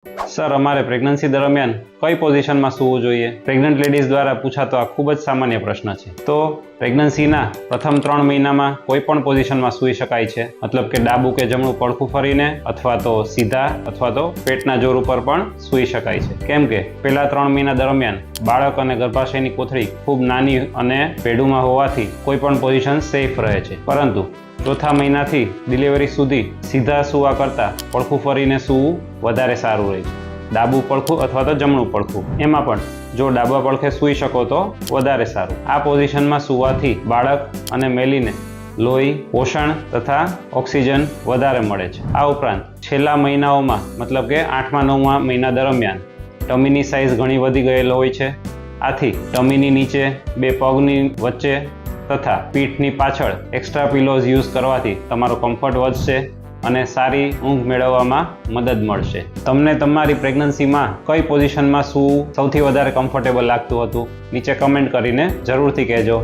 Sir, અમારે pregnancy દરમિયાન કઈ પોઝિશનમાં સૂવું જોઈએ? પ્રેગ્નન્ટ લેડીઝ દ્વારા પૂછાતો આ ખૂબ જ સામાન્ય પ્રશ્ન છે. તો પ્રેગ્નન્સીના પ્રથમ 3 મહિનામાં કોઈ પણ પોઝિશનમાં સૂઈ શકાય છે. મતલબ કે ડાબું કે જમણું પડખું ફરીને, અથવા તો સીધા, અથવા તો પેટના જોર ઉપર પણ સૂઈ શકાય છે. કેમ કે પહેલા 3 મહિના દરમિયાન બાળક અને ગર્ભાશયની કોથળી ખૂબ નાની અને પેડુમાં હોવાથી કોઈ પણ પોઝિશન સેફ રહે છે. પરંતુ ચોથા મહિનાથી ડિલિવરી સુધી સીધા સૂવા કરતાં પડખું ફરીને સૂવું વધારે સારું રહે છે. ડાબું પડખું અથવા તો જમણું પડખું, એમાં પણ જો ડાબા પડખે સૂઈ શકો તો વધારે સારું. આ પોઝિશનમાં સૂવાથી બાળક અને મેલીને લોહી, પોષણ તથા ઓક્સિજન વધારે મળે છે. આ ઉપરાંત છેલ્લા મહિનાઓમાં, મતલબ કે 8મા 9મા મહિના દરમિયાન ટમીની સાઇઝ ઘણી વધી ગયેલો હોય છે. આથી ટમીની નીચે, બે પગની વચ્ચે તથા પીઠની પાછળ એક્સ્ટ્રા પિલોઝ યુઝ કરવાથી તમારો કમ્ફર્ટ વધશે અને સારી ઊંઘ મેળવવામાં મદદ મળશે. તમને તમારી પ્રેગ્નન્સીમાં કઈ પોઝિશનમાં સૂવું સૌથી વધારે કમ્ફર્ટેબલ લાગતું હતું? નીચે કમેન્ટ કરીને જરૂરથી કહેજો.